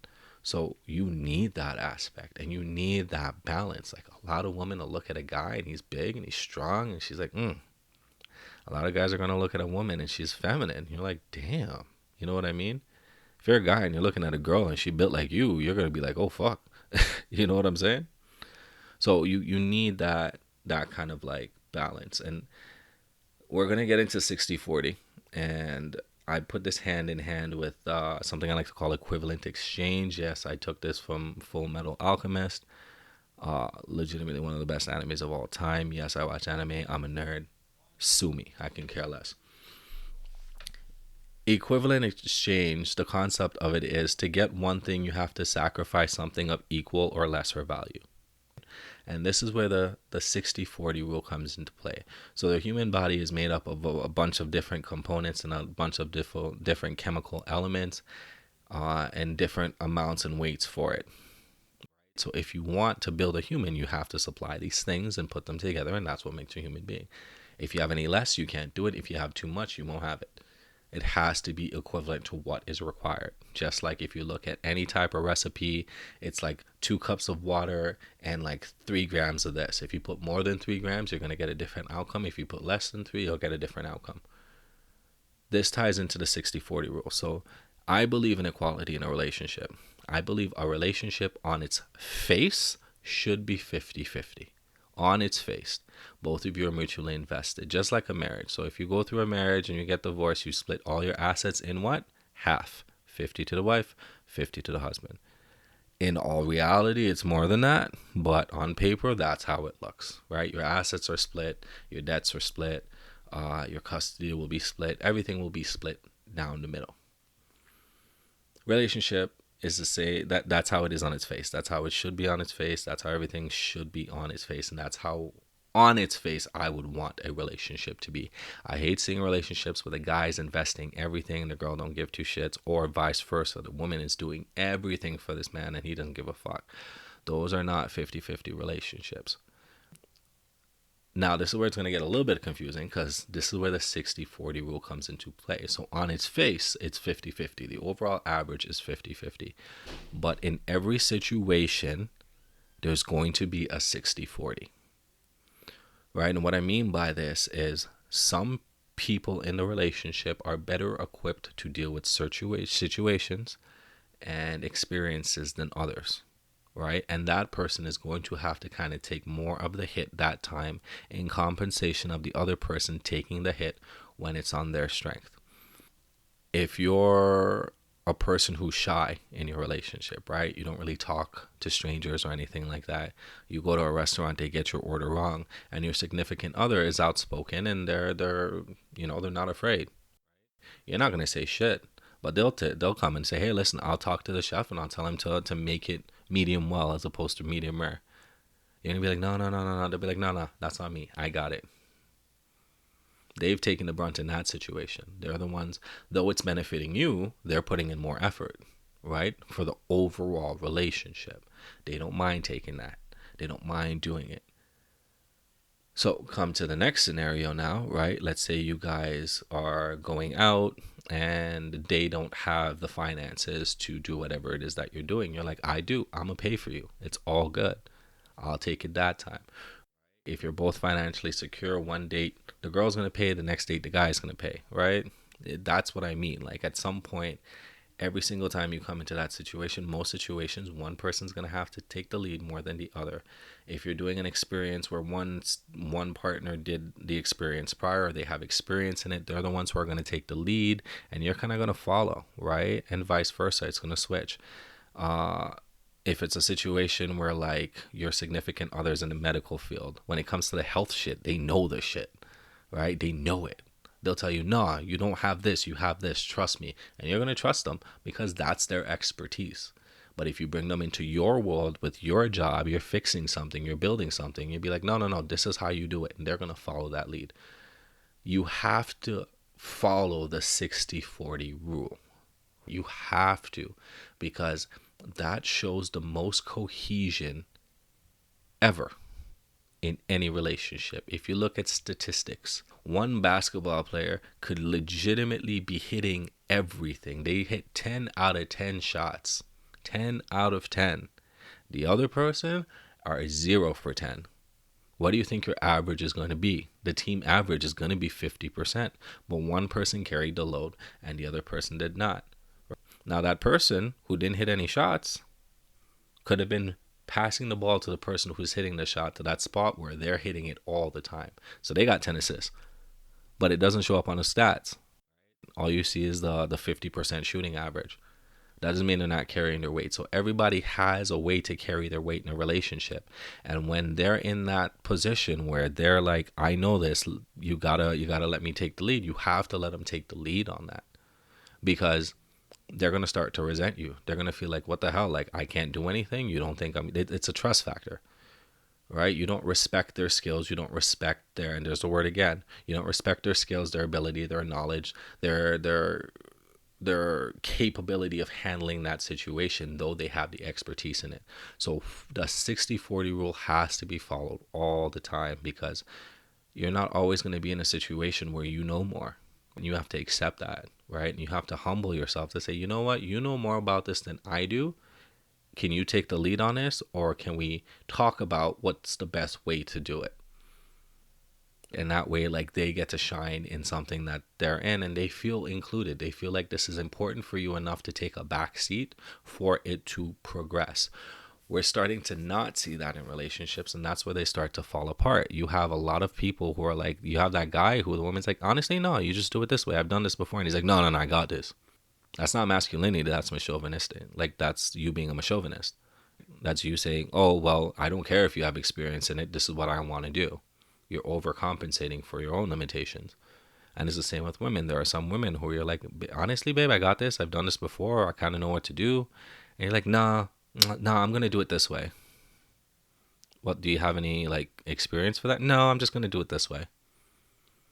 So you need that aspect and you need that balance. Like a lot of women will look at a guy and he's big and he's strong and she's like, A lot of guys are going to look at a woman and she's feminine. You're like, damn. You know what I mean? If you're a guy and you're looking at a girl and she built like you're going to be like, oh, fuck. You know what I'm saying? So you need that kind of like balance. And we're going to get into 60-40. And I put this hand in hand with something I like to call equivalent exchange. Yes, I took this from Full Metal Alchemist. Legitimately one of the best animes of all time. Yes, I watch anime. I'm a nerd. Sue me. I can care less. Equivalent exchange, the concept of it is to get one thing, you have to sacrifice something of equal or lesser value. And this is where the 60-40 rule comes into play. So the human body is made up of a bunch of different components and a bunch of different chemical elements and different amounts and weights for it. So if you want to build a human, you have to supply these things and put them together, and that's what makes you a human being. If you have any less, you can't do it. If you have too much, you won't have it. It has to be equivalent to what is required. Just like if you look at any type of recipe, it's like 2 cups of water and like 3 grams of this. If you put more than 3 grams, you're going to get a different outcome. If you put less than 3, you'll get a different outcome. This ties into the 60-40 rule. So I believe in equality in a relationship. I believe a relationship on its face should be 50-50. On its face, both of you are mutually invested, just like a marriage. So if you go through a marriage and you get divorced, you split all your assets in what? Half. 50 to the wife, 50 to the husband. In all reality, it's more than that, but on paper, that's how it looks, right? Your assets are split, your debts are split, your custody will be split, everything will be split down the middle. Relationship is to say that's how it is on its face. That's how it should be on its face. That's how everything should be on its face. And that's how on its face I would want a relationship to be. I hate seeing relationships where the guy is investing everything and the girl don't give 2 shits, or vice versa. The woman is doing everything for this man and he doesn't give a fuck. Those are not 50-50 relationships. Now, this is where it's going to get a little bit confusing because this is where the 60-40 rule comes into play. So, on its face, it's 50-50. The overall average is 50-50. But in every situation, there's going to be a 60-40. Right? And what I mean by this is some people in the relationship are better equipped to deal with situations and experiences than others. Right? And that person is going to have to kind of take more of the hit that time in compensation of the other person taking the hit when it's on their strength. If you're a person who's shy in your relationship, right? You don't really talk to strangers or anything like that. You go to a restaurant, they get your order wrong, and your significant other is outspoken and they're not afraid. You're not going to say shit. But they'll come and say, hey, listen, I'll talk to the chef and I'll tell him to make it medium well as opposed to medium rare. You're going to be like, no, no, no, no, no. They'll be like, no, no, that's not me. I got it. They've taken the brunt in that situation. They're the ones, though it's benefiting you, they're putting in more effort, right? For the overall relationship. They don't mind taking that. They don't mind doing it. So come to the next scenario now, right? Let's say you guys are going out and they don't have the finances to do whatever it is that you're doing. You're like, I do. I'm going to pay for you. It's all good. I'll take it that time. If you're both financially secure, one date, the girl's going to pay. The next date, the guy's going to pay, right? That's what I mean. Like at some point, every single time you come into that situation, most situations, one person's going to have to take the lead more than the other. If you're doing an experience where one partner did the experience prior, or they have experience in it, they're the ones who are going to take the lead and you're kind of going to follow, right? And vice versa, it's going to switch. If it's a situation where like your significant other's in the medical field, when it comes to the health shit, they know the shit, right? They know it. They'll tell you, nah, you don't have this, you have this, trust me. And you're going to trust them because that's their expertise. But if you bring them into your world with your job, you're fixing something, you're building something, you'd be like, no, no, no, this is how you do it. And they're going to follow that lead. You have to follow the 60-40 rule. You have to, because that shows the most cohesion ever in any relationship. If you look at statistics, one basketball player could legitimately be hitting everything. They hit 10 out of 10 shots. 10 out of 10. The other person are 0 for 10. What do you think your average is going to be? The team average is going to be 50%, but one person carried the load and the other person did not. Now that person who didn't hit any shots could have been passing the ball to the person who's hitting the shot to that spot where they're hitting it all the time. So they got 10 assists, but it doesn't show up on the stats. All you see is the 50% shooting average. That doesn't mean they're not carrying their weight. So everybody has a way to carry their weight in a relationship. And when they're in that position where they're like, I know this, you gotta let me take the lead. You have to let them take the lead on that, because they're going to start to resent you. They're going to feel like, what the hell? Like, I can't do anything. You don't think it's a trust factor, right? You don't respect their skills. You don't respect and there's the word again, you don't respect their skills, their ability, their knowledge, their capability of handling that situation, though they have the expertise in it. So the 60-40 rule has to be followed all the time, because you're not always going to be in a situation where you know more. And you have to accept that, right? And you have to humble yourself to say, you know what? You know more about this than I do. Can you take the lead on this? Or can we talk about what's the best way to do it? And that way, like, they get to shine in something that they're in and they feel included. They feel like this is important for you enough to take a back seat for it to progress. We're starting to not see that in relationships, and that's where they start to fall apart. You have a lot of people who are like, you have that guy who the woman's like, honestly, no, you just do it this way. I've done this before. And he's like, no, no, no, I got this. That's not masculinity. That's misogynistic. Like, that's you being a misogynist. That's you saying, oh, well, I don't care if you have experience in it. This is what I want to do. You're overcompensating for your own limitations. And it's the same with women. There are some women who you're like, honestly, babe, I got this. I've done this before. I kind of know what to do. And you're like, nah, I'm going to do it this way. What, do you have any like experience for that? No, I'm just going to do it this way.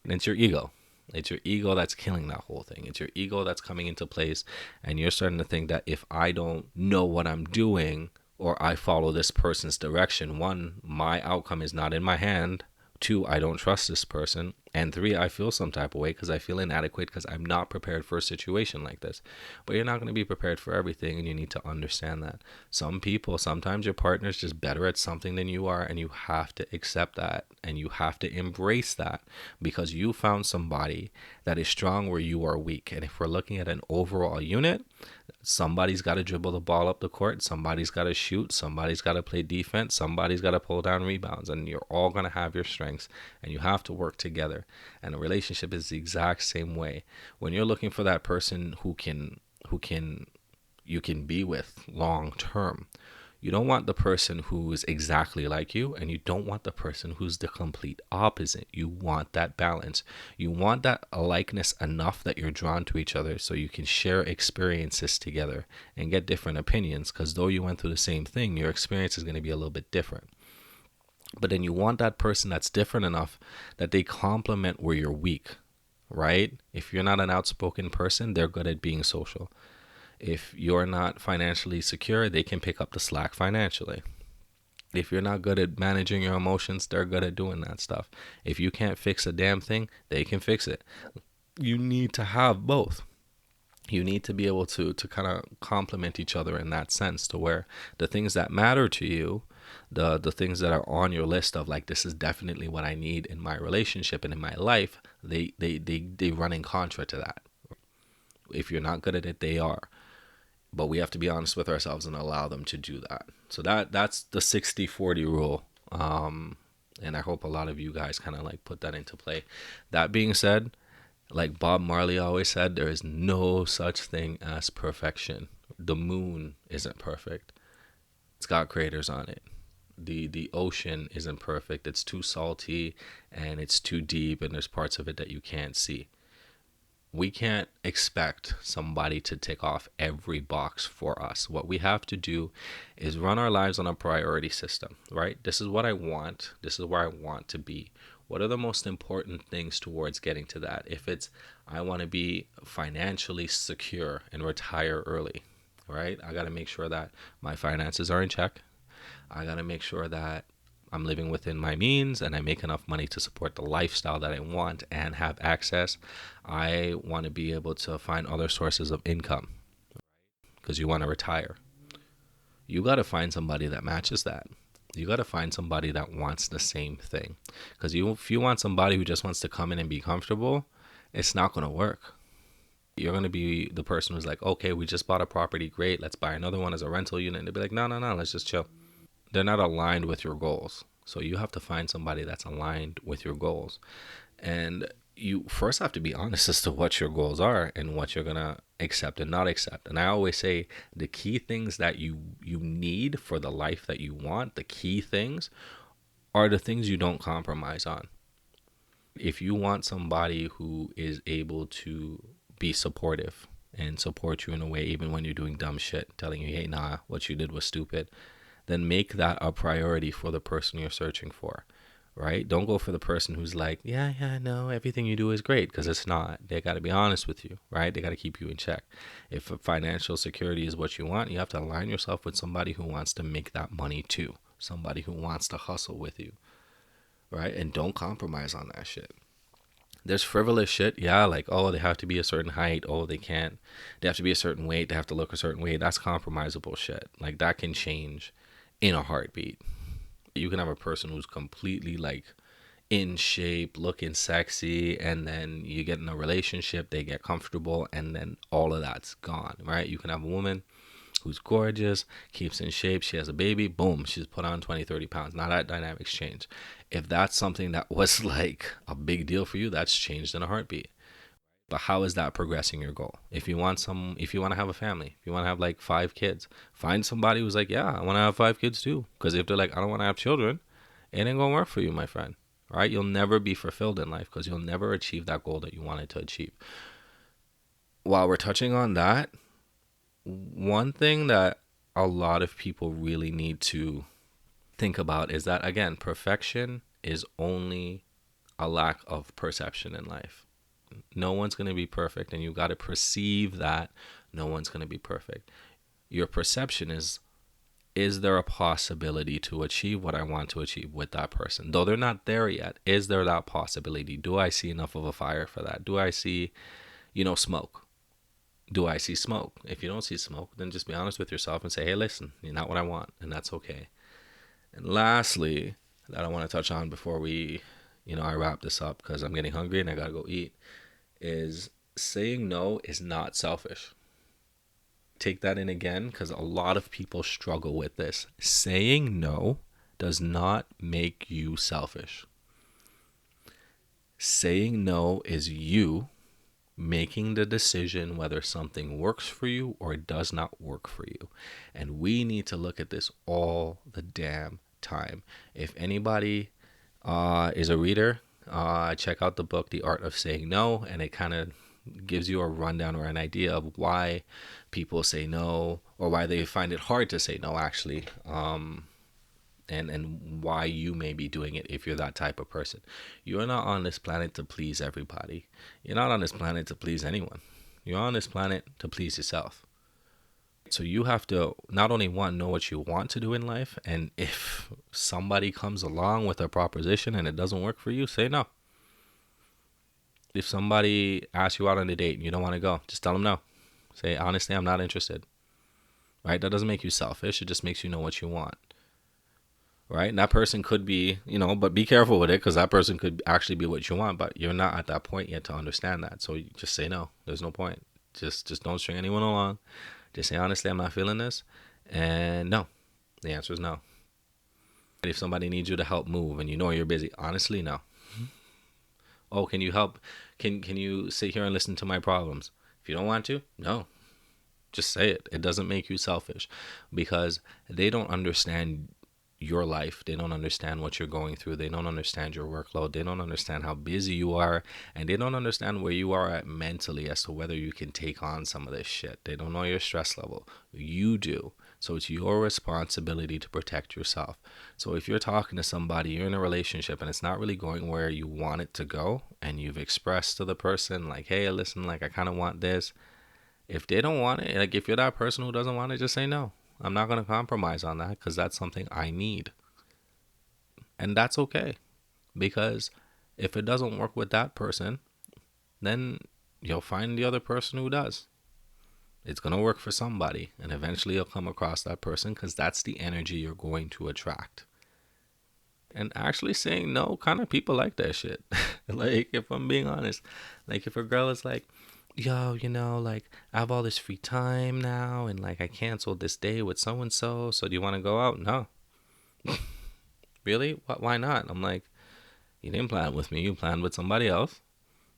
And it's your ego. It's your ego that's killing that whole thing. It's your ego that's coming into place. And you're starting to think that if I don't know what I'm doing, or I follow this person's direction, one, my outcome is not in my hand. 2, I don't trust this person, and 3, I feel some type of way because I feel inadequate because I'm not prepared for a situation like this. But you're not going to be prepared for everything, and you need to understand that. Some people, sometimes your partner's just better at something than you are, and you have to accept that, and you have to embrace that, because you found somebody that is strong where you are weak. And if we're looking at an overall unit, somebody's got to dribble the ball up the court, somebody's got to shoot, somebody's got to play defense, somebody's got to pull down rebounds, and you're all going to have your strengths, and you have to work together. And a relationship is the exact same way. When you're looking for that person who you can be with long term, you don't want the person who is exactly like you, and you don't want the person who's the complete opposite. You want that balance. You want that likeness enough that you're drawn to each other so you can share experiences together and get different opinions, because though you went through the same thing, your experience is going to be a little bit different. But then you want that person that's different enough that they complement where you're weak, right? If you're not an outspoken person, they're good at being social. If you're not financially secure, they can pick up the slack financially. If you're not good at managing your emotions, they're good at doing that stuff. If you can't fix a damn thing, they can fix it. You need to have both. You need to be able to kind of complement each other in that sense, to where the things that matter to you, the things that are on your list of like, this is definitely what I need in my relationship and in my life, they run in contra to that. If you're not good at it, they are. But we have to be honest with ourselves and allow them to do that. So that's the 60-40 rule. And I hope a lot of you guys kind of like put that into play. That being said, like Bob Marley always said, there is no such thing as perfection. The moon isn't perfect. It's got craters on it. The ocean isn't perfect. It's too salty and it's too deep, and there's parts of it that you can't see. We can't expect somebody to tick off every box for us. What we have to do is run our lives on a priority system, right? This is what I want. This is where I want to be. What are the most important things towards getting to that? If it's, I want to be financially secure and retire early, right? I got to make sure that my finances are in check. I got to make sure that I'm living within my means and I make enough money to support the lifestyle that I want and have access. I want to be able to find other sources of income, because you want to retire. You got to find somebody that matches that. You got to find somebody that wants the same thing. Because if you want somebody who just wants to come in and be comfortable, it's not going to work. You're going to be the person who's like, okay, we just bought a property. Great. Let's buy another one as a rental unit. And they'll be like, no, let's just chill. They're not aligned with your goals. So you have to find somebody that's aligned with your goals. And you first have to be honest as to what your goals are and what you're going to accept and not accept. And I always say the key things that you need for the life that you want, the key things are the things you don't compromise on. If you want somebody who is able to be supportive and support you in a way, even when you're doing dumb shit, telling you, hey, nah, what you did was stupid, then make that a priority for the person you're searching for, right? Don't go for the person who's like, yeah, no, everything you do is great, because it's not. They got to be honest with you, right? They got to keep you in check. If financial security is what you want, you have to align yourself with somebody who wants to make that money too, somebody who wants to hustle with you, right? And don't compromise on that shit. There's frivolous shit, yeah, like, oh, they have to be a certain height, oh, they have to be a certain weight, they have to look a certain way. That's compromisable shit. Like, that can change in a heartbeat. You can have a person who's completely like in shape, looking sexy, and then you get in a relationship, they get comfortable, and then all of that's gone, right? You can have a woman who's gorgeous, keeps in shape, she has a baby, boom, she's put on 20-30 pounds. Now that dynamics change. If that's something that was like a big deal for you, that's changed in a heartbeat. But how is that progressing your goal? If you want to have a family, if you want to have like 5 kids, find somebody who's like, yeah, I want to have 5 kids too. Because if they're like, I don't want to have children, it ain't gonna work for you, my friend. All right, you'll never be fulfilled in life because you'll never achieve that goal that you wanted to achieve. While we're touching on that, one thing that a lot of people really need to think about is that, again, perfection is only a lack of perception in life. No one's going to be perfect, and you got to perceive that no one's going to be perfect. Your perception is is there a possibility to achieve what I want to achieve with that person? Though they're not there yet, is there that possibility? Do I see enough of a fire for that? Do I see, smoke? Do I see smoke? If you don't see smoke, then just be honest with yourself and say, hey, listen, you're not what I want, and that's okay. And lastly, that I want to touch on before I wrap this up, because I'm getting hungry and I gotta go eat, is saying no is not selfish. Take that in again, because a lot of people struggle with this. Saying no does not make you selfish. Saying no is you making the decision whether something works for you or it does not work for you. And we need to look at this all the damn time. If anybody is a reader, check out the book The Art of Saying No, and it kind of gives you a rundown or an idea of why people say no, or why they find it hard to say no, actually, and why you may be doing it if you're that type of person. You're not on this planet to please everybody. You're not on this planet to please anyone. You're on this planet to please yourself. So you have to not only know what you want to do in life, and if somebody comes along with a proposition and it doesn't work for you, say no. If somebody asks you out on a date and you don't want to go, just tell them no. Say, honestly, I'm not interested. Right? That doesn't make you selfish. It just makes you know what you want. Right? And that person could be, but be careful with it, because that person could actually be what you want, but you're not at that point yet to understand that. So you just say no. There's no point. Just don't string anyone along. Just say, honestly, I'm not feeling this. And no. The answer is no. If somebody needs you to help move and you're busy, honestly, no. Oh, can you help? Can you sit here and listen to my problems? If you don't want to, no. Just say it. It doesn't make you selfish, because they don't understand your life. They don't understand what you're going through. They don't understand your workload. They don't understand how busy you are, and they don't understand where you are at mentally as to whether you can take on some of this shit. They don't know your stress level. You do. So it's your responsibility to protect yourself. So if you're talking to somebody, you're in a relationship and it's not really going where you want it to go, and you've expressed to the person like, hey, listen, like I kind of want this. If they don't want it, like if you're that person who doesn't want it, just say no. I'm not going to compromise on that, because that's something I need. And that's okay. Because if it doesn't work with that person, then you'll find the other person who does. It's going to work for somebody, and eventually you'll come across that person, because that's the energy you're going to attract. And actually saying no, kind of people like that shit. Like, if I'm being honest, like if a girl is like, yo, like I have all this free time now, and like I canceled this day with so-and-so, so do you want to go out? No. Really? Why not? I'm like, you didn't plan with me, you planned with somebody else,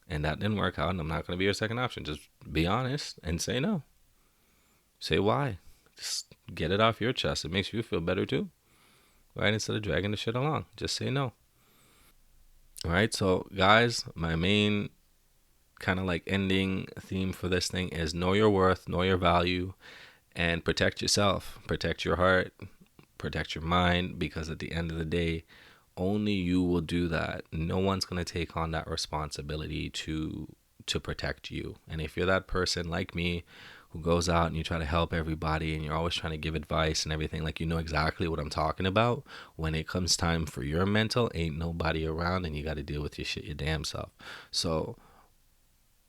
and that didn't work out, and I'm not going to be your second option. Just be honest and say no. Say why. Just get it off your chest. It makes you feel better too. Right? Instead of dragging the shit along. Just say no. Alright, so guys, my main kind of like ending theme for this thing is know your worth, know your value, and protect yourself. Protect your heart, protect your mind, because at the end of the day, only you will do that. No one's going to take on that responsibility to protect you. And if you're that person like me who goes out and you try to help everybody and you're always trying to give advice and everything, like you know exactly what I'm talking about, when it comes time for your mental, ain't nobody around, and you got to deal with your shit your damn self. So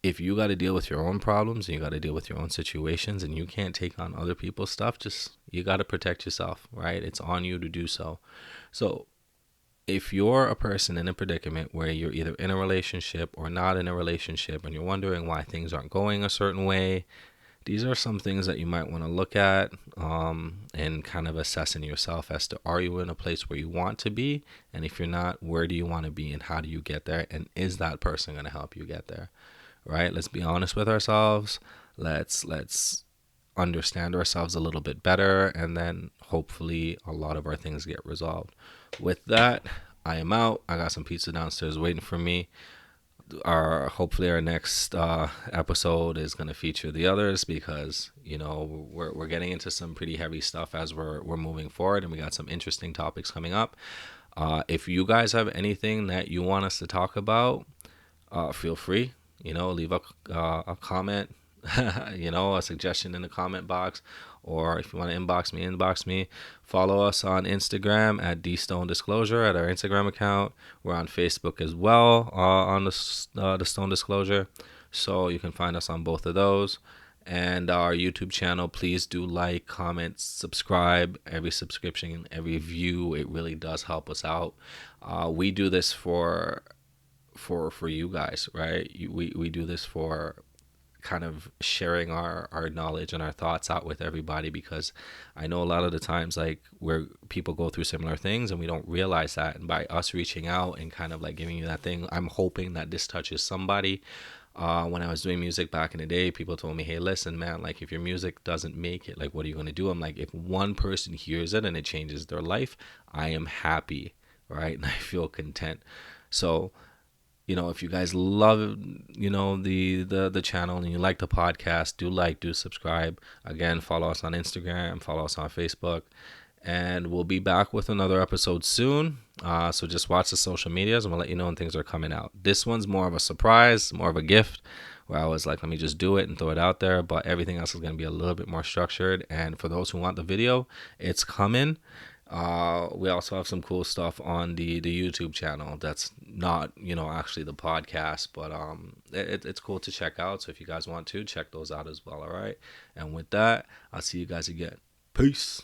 if you got to deal with your own problems and you got to deal with your own situations and you can't take on other people's stuff, you got to protect yourself, right? It's on you to do so. So if you're a person in a predicament where you're either in a relationship or not in a relationship, and you're wondering why things aren't going a certain way, these are some things that you might want to look at, and kind of assessing yourself as to, are you in a place where you want to be? And if you're not, where do you want to be, and how do you get there? And is that person going to help you get there? Right? Let's be honest with ourselves. Let's understand ourselves a little bit better, and then hopefully a lot of our things get resolved. With that, I am out. I got some pizza downstairs waiting for me. Hopefully our next episode is going to feature the others, because we're getting into some pretty heavy stuff as we're moving forward, and we got some interesting topics coming up. If you guys have anything that you want us to talk about, feel free. Leave a comment a suggestion in the comment box, or if you want to inbox me. Follow us on Instagram at dstone disclosure at our Instagram account. We're on Facebook as well, on the Stone Disclosure, so you can find us on both of those. And our YouTube channel, please do like, comment, subscribe. Every subscription, every view, it really does help us out. We do this for you guys, right? We do this for kind of sharing our knowledge and our thoughts out with everybody, because I know a lot of the times, like, where people go through similar things and we don't realize that. And by us reaching out and kind of like giving you that thing, I'm hoping that this touches somebody. When I was doing music back in the day, people told me, hey, listen, man, like, if your music doesn't make it, like, what are you going to do? I'm like, if one person hears it and it changes their life, I am happy, right? And I feel content. So, if you guys love, the channel, and you like the podcast, do subscribe. Again, follow us on Instagram, follow us on Facebook, and we'll be back with another episode soon. So just watch the social medias, and we'll let you know when things are coming out. This one's more of a surprise, more of a gift, where I was like, let me just do it and throw it out there. But everything else is going to be a little bit more structured. And for those who want the video, it's coming. We also have some cool stuff on the YouTube channel that's not, actually the podcast, but it's cool to check out. So if you guys want to check those out as well, all right? And with that, I'll see you guys again. Peace.